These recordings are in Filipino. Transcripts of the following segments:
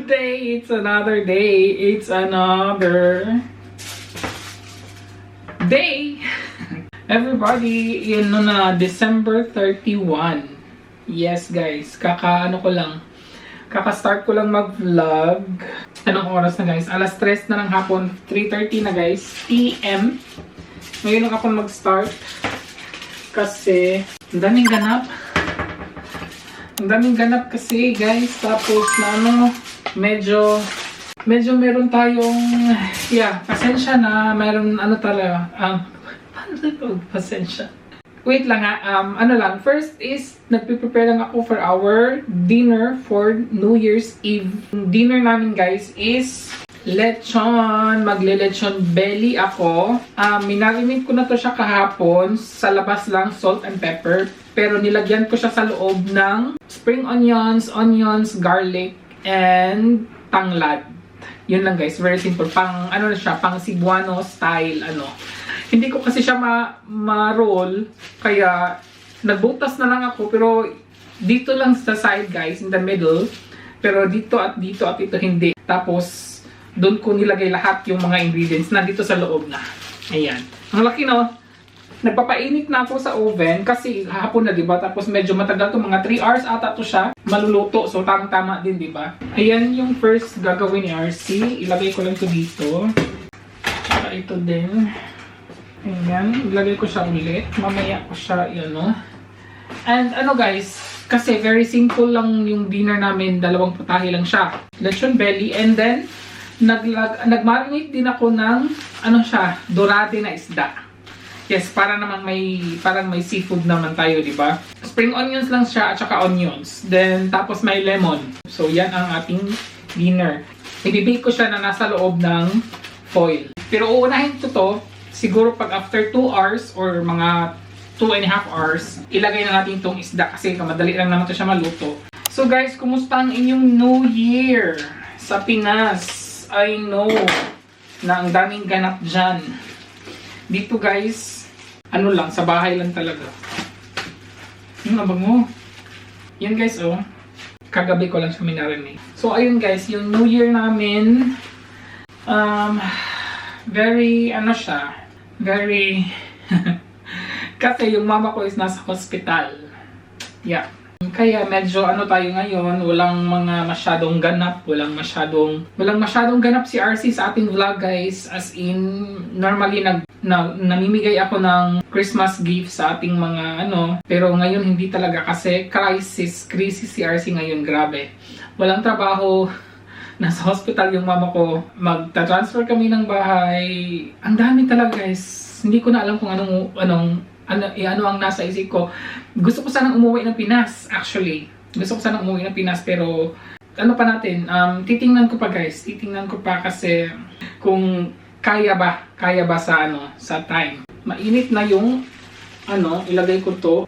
day. It's another day. It's another day. Everybody, yun na, December 31. Yes, guys. Kaka-start ko lang mag-vlog. Anong oras na, guys? Alas 3 na ng hapon. 3:30 na, guys. PM. Ngayon lang ako mag-start. Kasi, ang daming ganap. Ang daming ganap kasi, guys. Tapos, na medyo meron tayong, pasensya na, meron, talaga, pasensya. Wait lang first is, nagpe-prepare lang ako for our dinner for New Year's Eve. Dinner namin, guys, is lechon. Magle-lechon belly ako. Minarinate ko na to siya kahapon. Sa labas lang, salt and pepper. Pero nilagyan ko siya sa loob ng spring onions, garlic, and tanglad. Yun lang, guys. Very simple. Pang Cebuano style, Hindi ko kasi siya ma-roll, kaya nagbutas na lang ako, pero dito lang sa side, guys, in the middle. Pero dito at ito hindi. Tapos, doon ko nilagay lahat yung mga ingredients na dito sa loob na. Ayan. Ang laki, no? Nagpapainit na ako sa oven kasi hapon na, diba? Tapos medyo matagal to, mga 3 hours ata to siya maluluto. So, tamang-tama din, diba? Ayan yung first gagawin ni RC. Ilagay ko lang to dito. Saka ito din. Ayan, ilagay ko siya ulit. Mamaya ko siya, And guys, kasi very simple lang yung dinner namin. 2 putahe lang siya. Lechon belly. And then, nag-marinate din ako ng, dorade na isda. Yes, parang may seafood naman tayo, di ba? Spring onions lang siya at saka onions. Then, tapos may lemon. So, yan ang ating dinner. Ibibake ko siya na nasa loob ng foil. Pero uunahin ko to, siguro pag after 2 hours or mga 2.5 hours, ilagay na natin itong isda kasi madali lang naman ito siya maluto. So guys, kumusta ang inyong New Year sa Pinas? I know na ang daming ganap dyan. Dito guys, sa bahay lang talaga. Yung abango. Yan guys, kagabi ko lang siya minarinig. So ayun guys, yung New Year namin, very, kasi yung mama ko is nasa hospital. Yeah. Kaya medyo tayo ngayon, walang masyadong ganap si RC sa ating vlog, guys. As in, normally namimigay ako ng Christmas gift sa ating mga pero ngayon hindi talaga kasi crisis si RC ngayon, grabe. Walang trabaho. Nasa hospital yung mama ko. Magta-transfer kami ng bahay. Ang dami talaga, guys. Hindi ko na alam kung ano ang nasa isip ko. Gusto ko sanang umuwi ng Pinas, actually. Pero pa natin, titingnan ko pa, guys. Titingnan ko pa kasi kung kaya ba sa time. Mainit na yung ilagay ko to.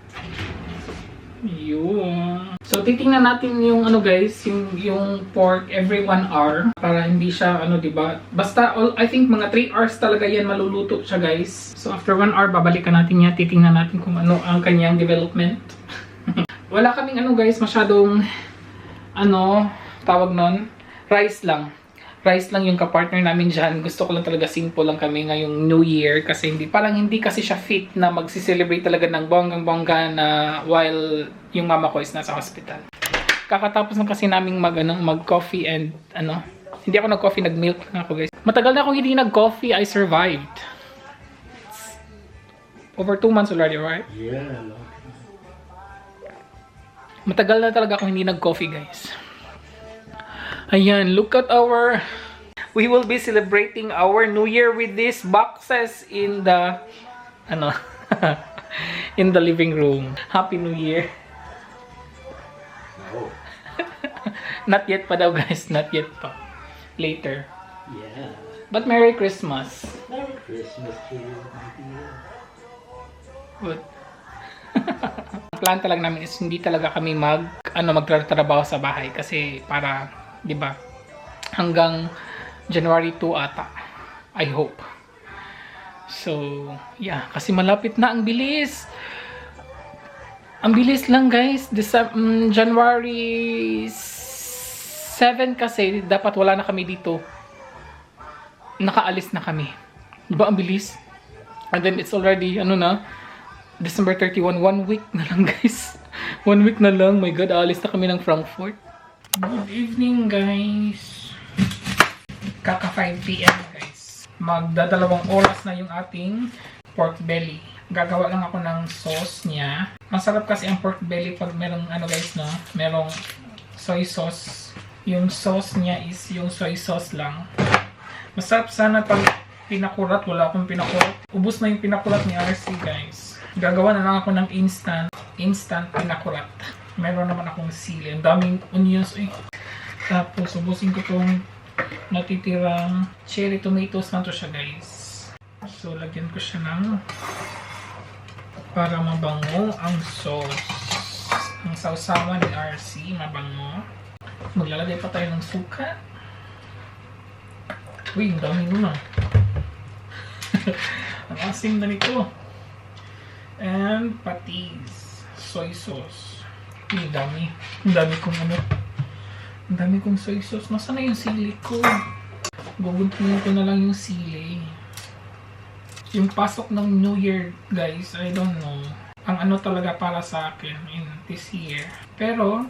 Yun. So, titingnan natin yung guys, yung pork every 1 hour para hindi siya, diba? Basta, I think mga 3 hours talaga yan maluluto siya, guys. So, after 1 hour, babalikan natin yan. Titingnan natin kung ano ang kanyang development. Wala kaming guys, masyadong, tawag nun, rice lang. Rice lang yung kapartner namin dyan. Gusto ko lang talaga simple lang kami ngayong New Year kasi hindi kasi siya fit na magsi-celebrate talaga ng bonggang-bongga na while yung mama ko is nasa hospital. Kakatapos na kasi naming mag-coffee and hindi ako nag-coffee, nag-milk na ako, guys. Matagal na akong hindi nag-coffee, I survived. Over 2 months already, right? Yeah. Matagal na talaga akong hindi nag-coffee, guys. Ayan, look at we will be celebrating our New Year with these boxes in the, in the living room. Happy New Year. No. Not yet pa daw, guys. Not yet pa. Later. Yeah. But Merry Christmas. Merry Christmas to you. Good. Ang plan talaga namin is hindi talaga kami magtratrabaho sa bahay kasi para, di ba, hanggang January 2 ata, I hope. So, yeah, kasi malapit na, ang bilis. Ang bilis lang, guys. January 7 kasi, dapat wala na kami dito. Nakaalis na kami. Diba, ang bilis? And then, it's already, December 31. 1 week na lang, guys. 1 week na lang. My God, aalis na kami ng Frankfurt. Good evening, guys. Kaka 5 p.m. guys. Magdadalawang oras na yung ating pork belly. Gagawa lang ako ng sauce niya. Masarap kasi ang pork belly pag merong merong soy sauce. Yung sauce niya is yung soy sauce lang. Masarap sana pag pinakurat. Wala akong pinakurat. Ubus na yung pinakurat ni RC, guys. Gagawa na lang ako ng instant pinakurat. Meron naman akong sili. Ang daming onions eh. Tapos ubusin ko tong natitirang cherry tomatoes na to siya, guys. So lagyan ko siya ng para mabango ang sauce. Ang sausawan ni RC, mabango. Maglalagay pa tayo ng suka. Uy, ang dami nun ah. Ang asim na nito. And patis. Soy sauce. Uy, ang dami. Ang dami kong ang dami kong soy sauce. Nasaan na yung sili ko? Guguntingin ko na lang yung sili. Yung pasok ng New Year, guys, I don't know. Ang talaga para sa akin in this year. Pero,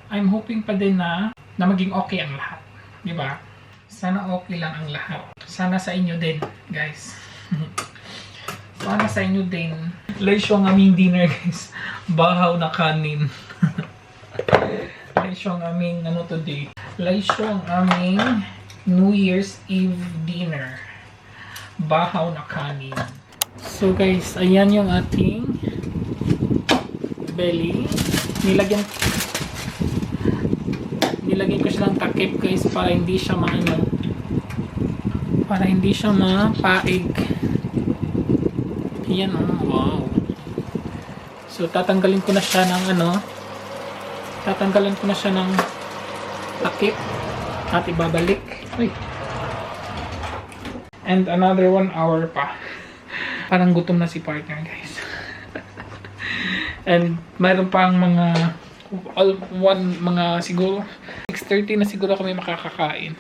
I'm hoping pa din na maging okay ang lahat. Diba? Sana okay lang ang lahat. Sana sa inyo din, guys. Sana sa inyo din. Laisyo ang aming dinner, guys. Bahaw na kanin. Laisyo ang aming, today? Laisyo ang aming New Year's Eve dinner. Bahaw na kanin. So, guys, ayan yung ating belly. Nilagyan ko siya ng takip, guys, para hindi siya mapaig. Ayan, wow. So, tatanggalin ko na siya ng takip at ibabalik. Uy. And another 1 hour pa. Parang gutom na si partner, guys. And mayroon pang siguro 6:30 na siguro kami makakakain.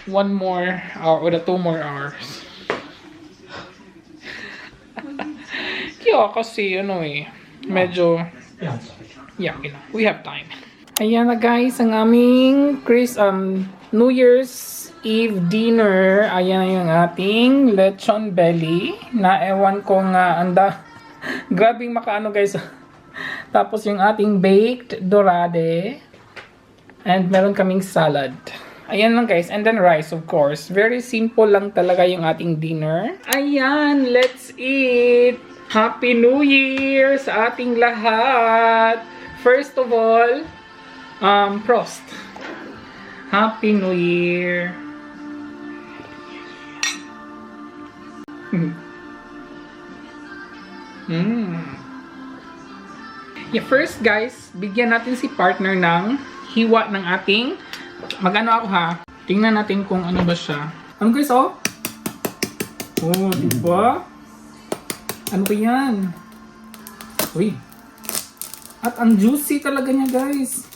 1 more hour or 2 more hours. Kaya kasi medyo we have time. Ayan na, guys, ang aming New Year's Eve dinner. Ayan na yung ating lechon belly na ewan ko nga grabing guys. Tapos yung ating baked dorade and meron kaming salad. Ayan lang, guys, and then rice, of course. Very simple lang talaga yung ating dinner. Ayan, let's eat. Happy New Year sa ating lahat. First of all, Prost. Happy New Year. Yeah, first, guys, bigyan natin si partner ng hiwa ng ating ako ha. Tingnan natin kung ano ba siya. Guys, oh? Oh, diba? Ano ba yan? Uy. At ang juicy talaga niya, guys.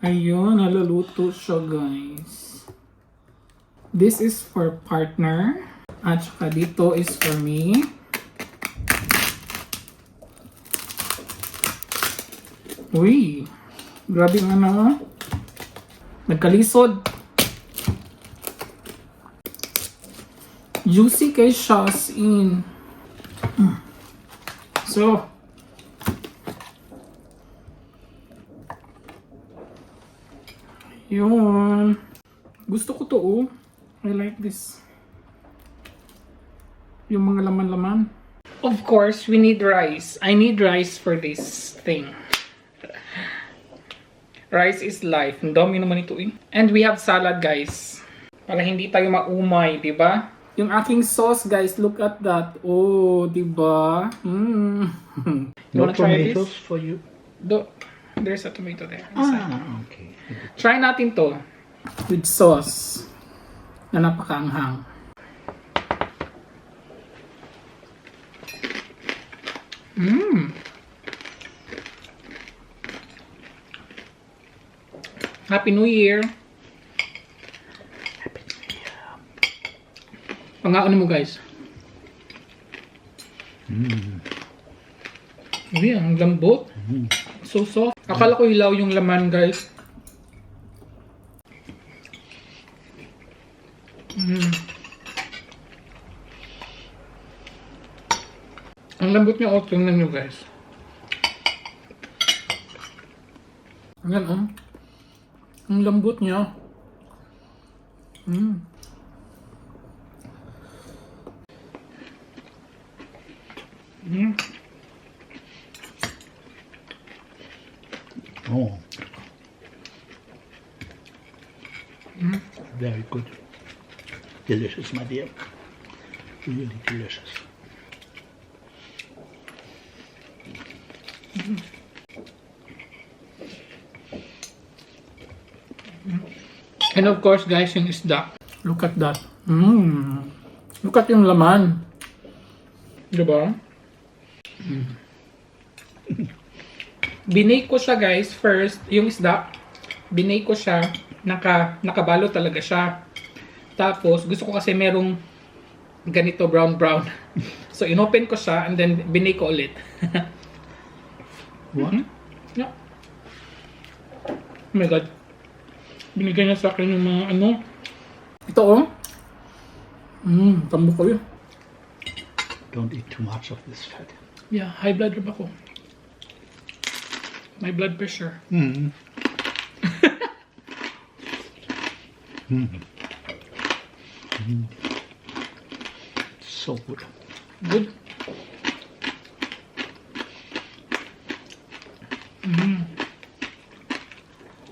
Ayun, naluluto siya, guys. This is for partner. At saka dito is for me. Uy. Grabe ang nagkalisod. Juicy kay siya as in. So, yun. Gusto ko to, oh. I like this. Yung mga laman-laman. Of course, we need rice. I need rice for this thing. Rice is life. Ang dami naman ito eh. And we have salad, guys. Para hindi tayo maumay, diba? Yung aking sauce, guys, look at that. Oh, diba? You wanna try tomatoes this? for you? There's a tomato there. Inside. Okay. Try natin to with sauce na napakaanghang. Mmm. Happy New Year. Pangaon mo guys. Uy, ang lambot. So soft. Akala ko hilaw yung laman guys. Ang lambot niya, tingnan nyo guys. Ayan oh. Ang lambot niya. Oh. Very good. Delicious, my dear. Really delicious. And of course guys, yung isda. Look at that. Look at yung laman. Diba? Binake ko siya guys first. Yung isda. Binake ko siya. Nakabalo talaga siya. Tapos gusto ko kasi merong ganito brown. So inopen ko siya and then binake ko ulit. What? Yeah. Oh my god. Binigay niya sa akin yung mga ano. Ito oh. Tambo ko yun. Don't eat too much of this fat. Yeah, high blood rin ako. My blood pressure. So good. Good.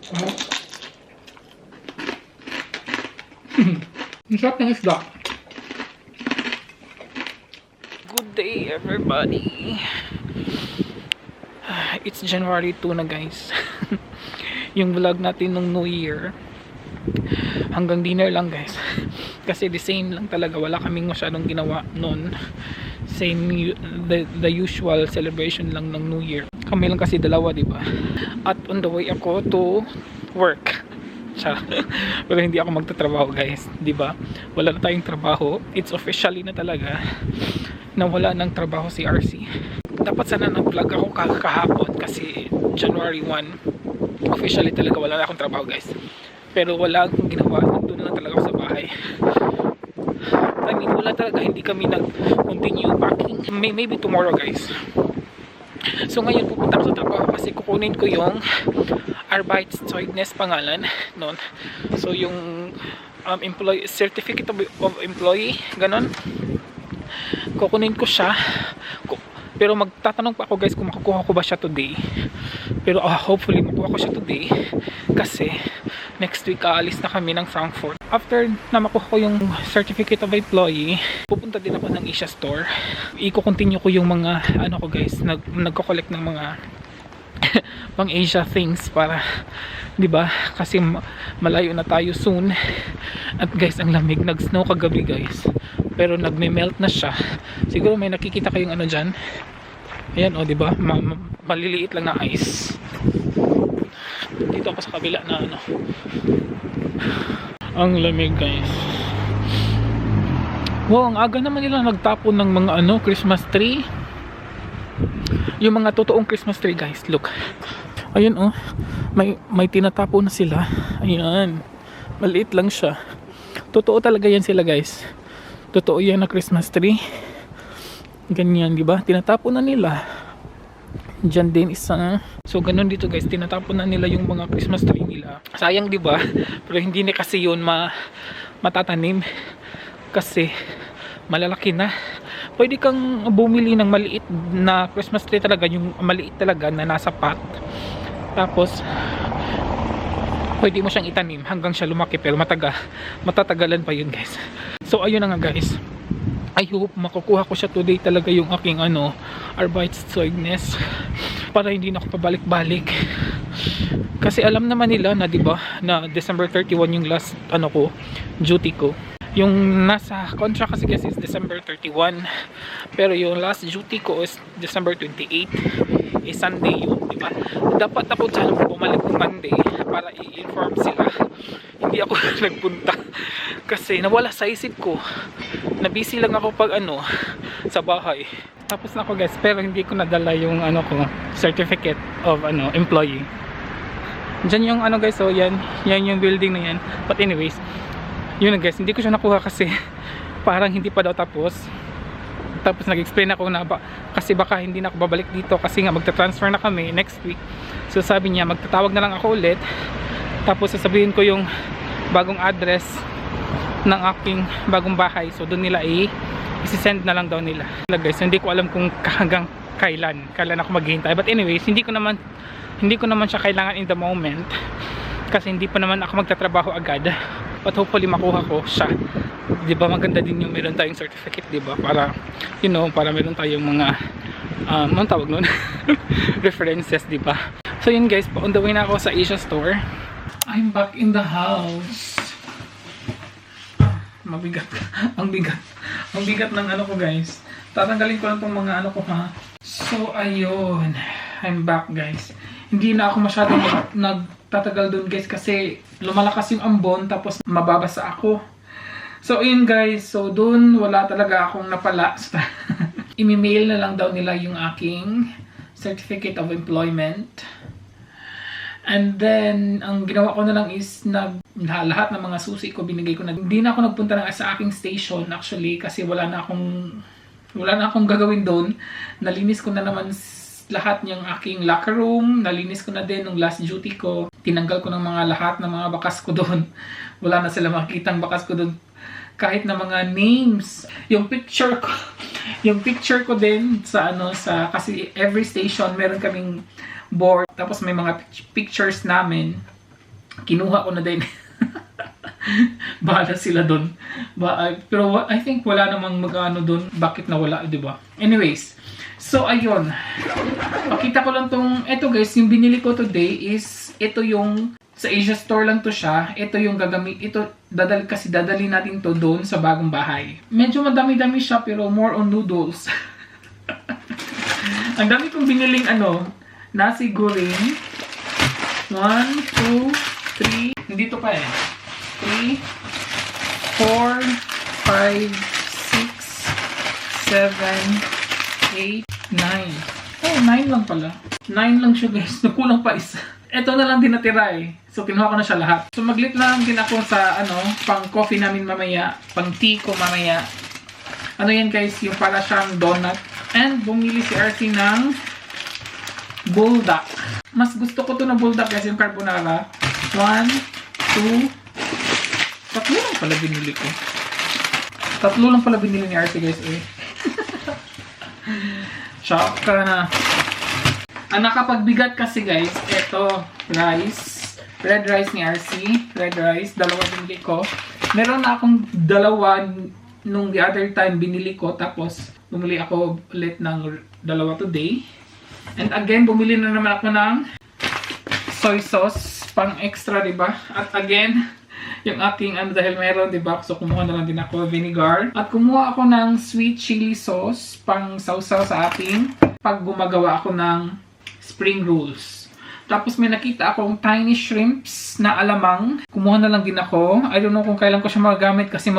Sarap. Ang sarap ng isda. Good day everybody. It's January 2 na guys. Yung vlog natin nung New Year hanggang dinner lang guys. Kasi the same lang talaga, wala kaming masyadong ginawa noon. Same the usual celebration lang ng New Year. Kami lang kasi dalawa, di ba? At on the way ako to work. Pero hindi ako magtatrabaho guys, di ba? Wala na tayong trabaho. It's officially na talaga na wala ng trabaho si RC. Dapat sana nag-vlog ako kahapon kasi January 1 officially talaga wala na akong trabaho guys. Pero wala akong ginawa, nandun na talaga ako sa bahay. I mean, wala talaga, hindi kami nag-continue packing. Maybe tomorrow guys. So ngayon pupunta ako sa trabaho kasi kukunin ko yung Arbeitszeugnis pangalan nun. So yung employee certificate of employee, ganon. Kukunin ko siya. Pero magtatanong pa ako guys kung makukuha ko ba siya today. Pero hopefully makuha ko siya today kasi next week aalis na kami ng Frankfurt. After na makuha ko yung certificate of employee, pupunta din ako ng Asia store. I-continue ko yung mga ano ko guys, nagko-collect ng mga pang Asia things para 'di ba? Kasi malayo na tayo soon. At guys, ang lamig, nag-snow kagabi guys. Pero nagme-melt na siya. Siguro may nakikita kayong ano diyan. Ayan oh, 'di ba? Maliliit lang na ice. Dito ako sa kabila na ano. Ang lamig guys. Wow, ang aga naman nila nagtapon ng mga ano, Christmas tree. Yung mga totoong Christmas tree guys, look. Ayun oh. May tinatapon na sila. Ayan. Maliit lang siya. Totoo talaga yan sila guys. Totoo yan na Christmas tree. Ganyan, di ba? Tinatapon na nila. Diyan din isa. So ganun dito guys, tinatapon na nila yung mga Christmas tree nila. Sayang, di ba? Pero hindi na kasi yun matatanim kasi malalaki na. Pwede kang bumili ng maliit na Christmas tree talaga, yung maliit talaga na nasa pot. Tapos pwede mo siyang itanim hanggang siya lumaki, pero matatagalan pa yun guys. So ayun na nga guys. I hope makukuha ko siya today talaga yung aking Arbeitszeugnis para hindi na ako pabalik-balik. Kasi alam naman nila na 'di ba na December 31 yung last duty ko. Yung nasa contract kasi guys is December 31. Pero yung last duty ko is December 28. Is Sunday yun, di ba? Dapat ako sana bumalik ng Monday para i-inform sila. Hindi ako nagpunta kasi nawala sa isip ko. Na-busy lang ako pag sa bahay. Tapos na ako guys, pero hindi ko nadala yung certificate of employee. Diyan yung guys, so yan yung building na yan. But anyways, yun na guys, hindi ko siya nakuha kasi parang hindi pa daw tapos. Tapos nag-explain ako na kasi baka hindi na ako babalik dito kasi nga magta-transfer na kami next week. So sabi niya magtatawag na lang ako ulit. Tapos sasabihin ko yung bagong address ng aking bagong bahay. So doon nila i-send na lang daw nila. Guys, hindi ko alam kung hanggang kailan ako maghihintay. But anyways, hindi ko naman siya kailangan in the moment kasi hindi pa naman ako magtatrabaho agad. But hopefully makuha ko siya. 'Di ba maganda din yung meron tayong certificate, 'di ba? Para para meron tayong mga anong tawag noon? References, 'di ba? So yun guys, on the way na ako sa Asia store. I'm back in the house. Mabigat. Ang bigat ng ko guys. Tatanggalin ko lang tong mga ko ha. So ayun, I'm back guys. Hindi na ako masyadong nagtatagal doon guys kasi lumalakas yung ambon tapos mababasa ako. So ayun guys, so doon wala talaga akong napala. I-mail na lang daw nila yung aking certificate of employment. And then, ang ginawa ko na lang is lahat ng mga susi ko binigay ko na. Hindi na ako nagpunta sa aking station actually kasi wala na akong gagawin doon. Nalinis ko na naman lahat ng aking locker room. Nalinis ko na din ng last duty ko. Tinanggal ko ng lahat ng mga bakas ko doon. Wala na sila makikitang bakas ko doon. Kahit na mga names. Yung picture ko din sa kasi every station meron kaming board. Tapos may mga pictures namin. Kinuha ko na din. Bahala sila doon. Pero I think wala namang doon. Bakit nawala, di ba? Anyways. So, ayun. Pakita ko lang ito guys, yung binili ko today is, ito yung, sa Asia store lang to siya. Ito yung dadali natin to doon sa bagong bahay. Medyo madami-dami siya, pero more on noodles. Ang dami kong biniling nasi goreng. 1, 2, 3. Nandito pa 3, 4, 5, 6, 7, 8, 9. Oh, 9 lang pala. 9 lang siya guys. Nakulang pa isa. Ito na lang din natira So, kinuha ko na siya lahat. So, maglit lang din ako sa pang coffee namin mamaya. Pang tea ko mamaya. Yan guys, yung para siyang donut. And bumili si RC ng buldak. Mas gusto ko to na buldak guys, yung carbonara. 1, 2, 3 lang pala binili ko. 3 lang pala binili ni RC guys Shock ka na. Ang nakapagbigat kasi guys, ito, rice. Red rice ni RC. Red rice, dalawa binili ko. Meron na akong dalawa nung the other time binili ko. Tapos, bumili ako ulit ng dalawa today. And again, bumili na naman ako ng soy sauce, pang extra, diba? At again, yung aking dahil meron, diba? So, kumuha na lang din ako vinegar. At kumuha ako ng sweet chili sauce, pang sausaw sa ating pag gumagawa ako ng spring rolls. Tapos may nakita akong tiny shrimps na alamang. Kumuha na lang din ako. I don't know kung kailan ko siya magagamit kasi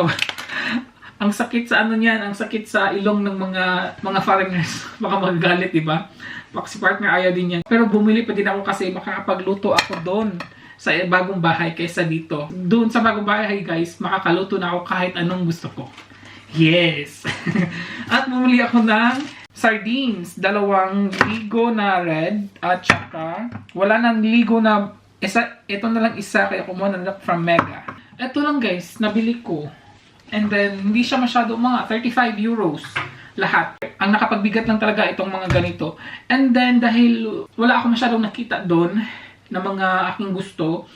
ang sakit sa niyan, ang sakit sa ilong ng mga foreigners. Baka magagalit, diba? Baka si partner ayaw din yan. Pero bumili pa din ako kasi makakapagluto ako doon sa bagong bahay kaysa dito. Doon sa bagong bahay guys, makakaluto na ako kahit anong gusto ko. Yes! At bumili ako ng sardines. 2 ligo na red at saka wala nang ligo na isa. Ito na lang isa kaya kumuha na lang from Mega. Ito lang guys, nabili ko. And then, hindi siya masyado mga 35 euros lahat. Ang nakapagbigat lang talaga itong mga ganito. And then, dahil wala ako masyadong nakita doon na mga aking gusto,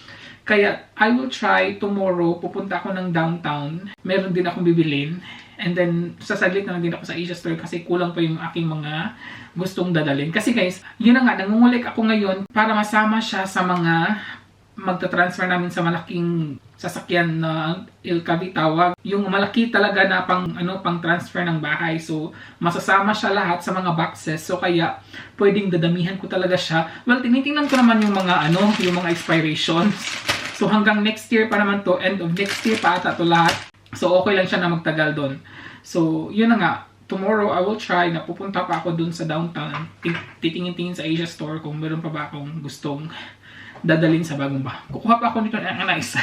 kaya I will try tomorrow, pupunta ako ng downtown. Meron din akong bibilin. And then, sasaglit na lang din ako sa Asia store kasi kulang pa yung aking mga gustong dadalhin. Kasi guys, yun na nga, nangungulik ako ngayon para masama siya sa mga magta-transfer namin sa malaking sasakyan na LKV tawag. Yung malaki talaga na pang transfer ng bahay. So, masasama siya lahat sa mga boxes. So, kaya pwedeng dadamihan ko talaga siya. Well, tinitingnan ko naman yung mga expirations. So, hanggang next year pa naman to. End of next year pa ata to lahat. So, okay lang siya na magtagal doon. So, yun na nga. Tomorrow, I will try na pupunta pa ako dun sa downtown. Titingin-tingin sa Asia Store kung meron pa ba akong gustong dadalhin sa bagong bahay. Kukuha pa ako nito ng nice.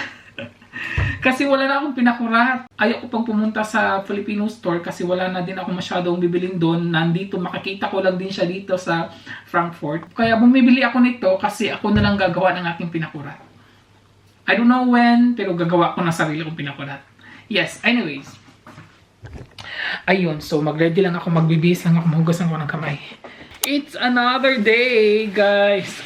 Kasi wala na akong pinakurat. Ayaw ko pang pumunta sa Filipino store kasi wala na din ako masyadong bibilin doon. Nandito, makikita ko lang din siya dito sa Frankfurt. Kaya bumibili ako nito kasi ako na lang gagawa ng aking pinakurat. I don't know when, pero gagawa ko na sarili kong pinakurat. Yes, anyways. Ayun, so mag-ready lang ako, magbibihis lang ako, mahugasan ko ng kamay. It's another day, guys.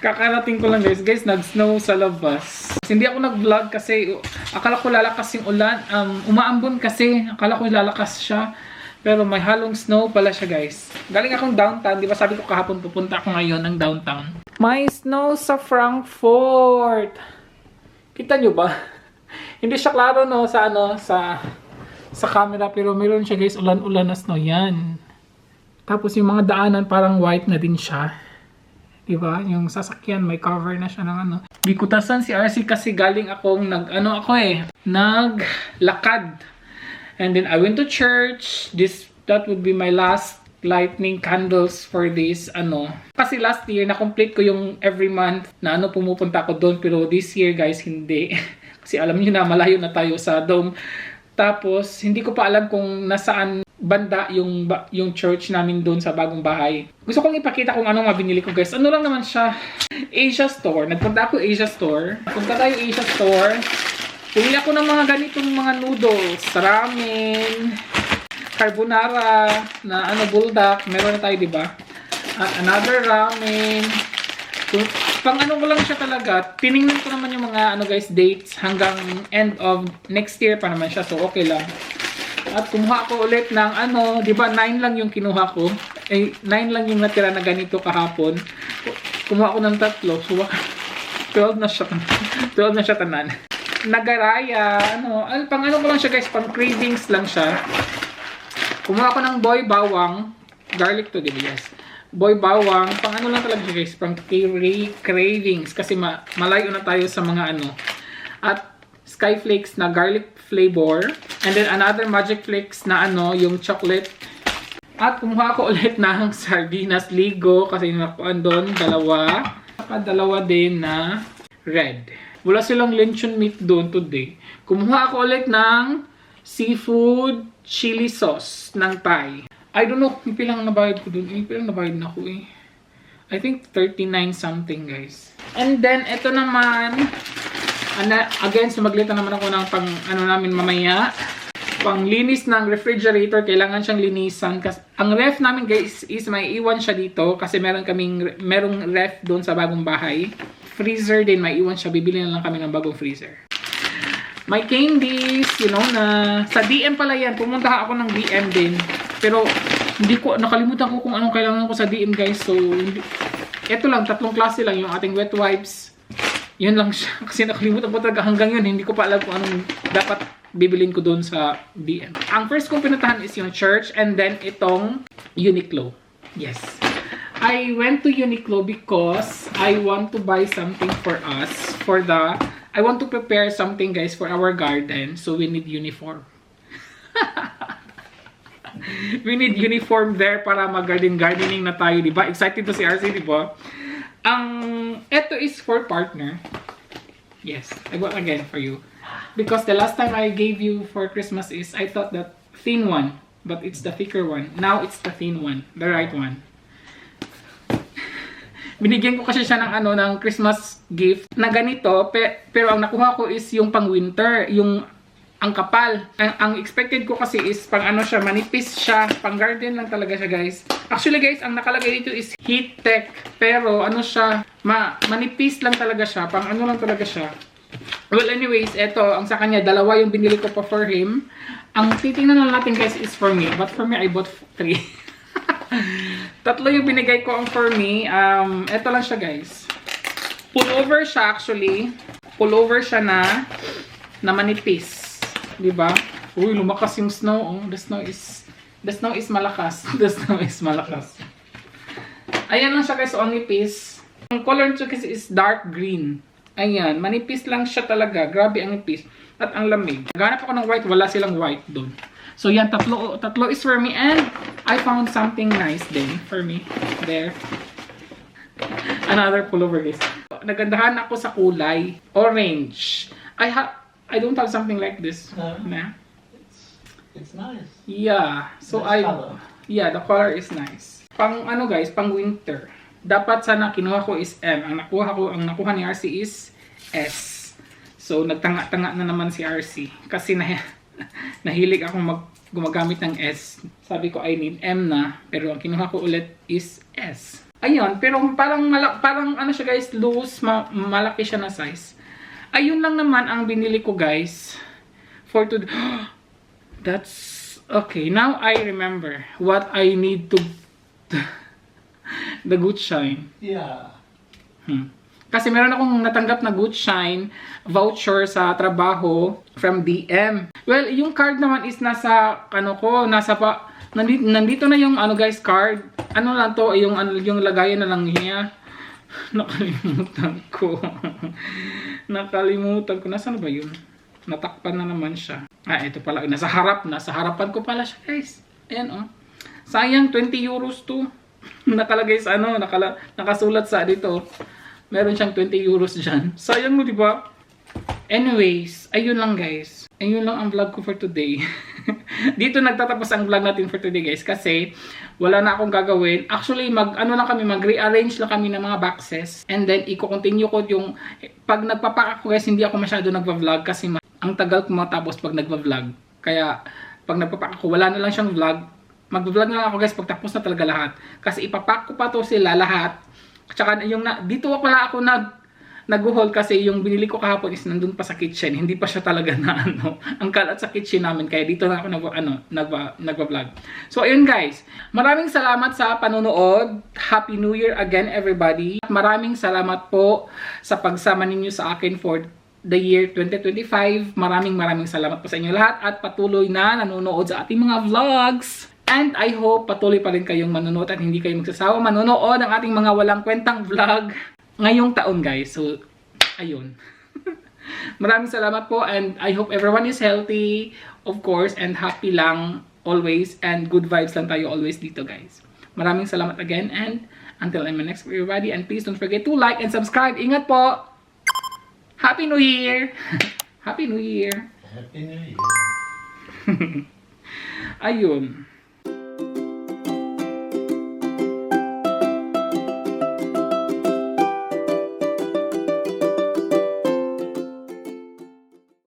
Kakarating ko lang, guys. Nag-snow sa labas. Hindi ako nag-vlog kasi akala ko lalakas yung ulan. Umaambon kasi. Akala ko lalakas siya. Pero may halong snow pala siya, guys. Galing akong downtown. Di ba sabi ko kahapon pupunta ako ngayon ng downtown. May snow sa Frankfurt. Kita nyo ba? Hindi siya klaro, no, sa camera. Pero meron siya, guys. Ulan-ulan na snow. Yan. Tapos yung mga daanan parang white na din siya. Diba? Yung sasakyan may cover na siya ng Bikutasan si RC kasi galing akong naglakad. And then I went to church. That would be my last lightning candles for this Kasi last year na-complete ko yung every month na pumupunta ako doon. Pero this year, guys, hindi. Kasi alam niyo na malayo na tayo sa dome. Tapos hindi ko pa alam kung nasaan banda yung church namin doon sa bagong bahay. Gusto kong ipakita kung anong mabinili ko, guys. Ano lang naman siya? Asia Store. Nagpunta ako Asia Store. Punta tayo Asia Store. Pumili ako ng mga ganitong mga noodles. Ramen. Carbonara. Na buldak. Meron na tayo, diba? Another ramen. Pang ko lang siya talaga. Tiningnan ko naman yung mga guys, dates hanggang end of next year pa naman siya. So, okay lang. At kumuha ko ulit ng di ba 9 lang yung kinuha ko. 9 lang yung natira na ganito kahapon. Kumuha ko ng 3. So, 12 na siya. 12 na siya tanan. Nagaraya, pang ko lang siya, guys, pang cravings lang siya. Kumuha ko ng boy bawang. Garlic to, diba? Yes. Boy bawang. Pang lang talaga siya, guys. Pang cravings. Kasi malayo na tayo sa mga At Skyflakes na garlic flavor. And then another Magic Flakes na yung chocolate. At kumuha ko ulit ng sardinas ligo kasi nakuan doon, dalawa. Saka dalawa din na red. Wala silang luncheon meat doon today. Kumuha ko ulit ng seafood chili sauce ng Thai. I don't know kung pilang nabayad ko doon. Pilang nabayad na ako eh. I think 39 something, guys. And then ito naman, again, sumaglitan naman ako ng pang namin mamaya. Panglinis ng refrigerator, kailangan siyang linisan. Kasi ang ref namin, guys, is may iwan siya dito. Kasi merong ref doon sa bagong bahay. Freezer din, may iwan siya. Bibili na lang kami ng bagong freezer. May candies, na. Sa DM pala yan. Pumunta ako ng DM din. Pero, nakalimutan ko kung anong kailangan ko sa DM, guys. So, ito lang, 3 klase lang yung ating wet wipes. Yun lang siya. Kasi nakalimutan ko talaga hanggang yun. Hindi ko pa alam kung anong dapat bibilin ko doon sa DM. Ang first kong pinuntahan is yung church and then itong Uniqlo. Yes. I went to Uniqlo because I want to buy something for us. I want to prepare something, guys, for our garden. So we need uniform. We need uniform there para mag-gardening na tayo, diba? Excited to si RC, diba? Ito is for partner. Yes, I got again for you. Because the last time I gave you for Christmas is, I thought that thin one. But it's the thicker one. Now it's the thin one. The right one. Binigyan ko kasi siya ng Christmas gift na ganito. Pero ang nakuha ko is yung pang winter. Ang kapal. Ang expected ko kasi is pang siya, manipis siya. Pang garden lang talaga siya, guys. Actually, guys, ang nakalagay dito is heat tech. Pero siya, manipis lang talaga siya. Pang lang talaga siya. Well, anyways, eto, ang sa kanya, 2 yung binili ko pa for him. Ang titingnan na natin, guys, is for me. But for me, I bought 3. 3 yung binigay ko ang for me. Eto lang siya, guys. Pullover siya, actually. pullover siya na manipis. Diba? Uy, lumakas yung snow. Oh, the snow is malakas. The snow is malakas. Ayan lang siya guys, so ang nipis. Ang color nito kasi is dark green. Ayan, manipis lang siya talaga. Grabe ang nipis. At ang lamig. Ganap ako ng white, wala silang white doon. So yan, tatlo is for me and I found something nice din for me. There. Another pullover guys. Nagandahan ako sa kulay. Orange. I don't have something like this. Nah. It's nice. Yeah. So Nice color. yeah, the color is nice. Pang ano guys, pang winter. Dapat sana kinuha ko is M. Ang nakuha ni RC is S. So nagtanga-tanga na naman si RC kasi nahilig akong gumagamit ng S. Sabi ko I need M na, pero ang kinuha ko ulit is S. Ayun, pero parang ano siya guys, loose, malaki siya na size. Ayun lang naman ang binili ko guys for today. That's okay. Now I remember what I need to the Good Shine. Yeah. Kasi meron akong natanggap na Good Shine voucher sa trabaho from DM. Well, yung card naman is nasa nandito na yung ano guys card. Ano lang to, yung lagayan na lang niya. Nakalimutan ko. Nasaan ba yun? Natakpan na naman siya. Ito pala. Nasa harapan ko pala siya, guys. Ayan, oh. Sayang, 20 euros to. Nakalagay sa nakasulat sa dito. Meron siyang 20 euros dyan. Sayang mo, di ba? Anyways, ayun lang, guys. Ayun lang ang vlog ko for today. Dito nagtatapos ang vlog natin for today, guys. Kasi, wala na akong gagawin. Actually, mag-rearrange lang kami ng mga boxes. And then, i-continue ko yung, pag nagpapack ako, guys, hindi ako masyado nagva-vlog kasi ang tagal ko matapos pag nagva-vlog. Kaya, pag nagpapack ako, wala na lang siyang vlog. Mag-vlog na lang ako, guys, pag tapos na talaga lahat. Kasi ipapack ko pa to sila lahat. Tsaka, dito pala ako nag-haul kasi yung binili ko kahapon is nandun pa sa kitchen. Hindi pa siya talaga na ang kalat sa kitchen namin. Kaya dito na ako nagva-vlog. So, ayun guys. Maraming salamat sa panonood. Happy New Year again, everybody. Maraming salamat po sa pagsama ninyo sa akin for the year 2025. Maraming salamat po sa inyo lahat at patuloy na nanonood sa ating mga vlogs. And I hope patuloy pa rin kayong manonood at hindi kayo magsasawa manonood ng ating mga walang kwentang vlog ngayong taon, guys. So, ayun. Maraming salamat po and I hope everyone is healthy, of course, and happy lang always and good vibes lang tayo always dito, guys. Maraming salamat again and until my next video, everybody, and please don't forget to like and subscribe. Ingat po! Happy New Year! Happy New Year! Happy New Year. Ayun.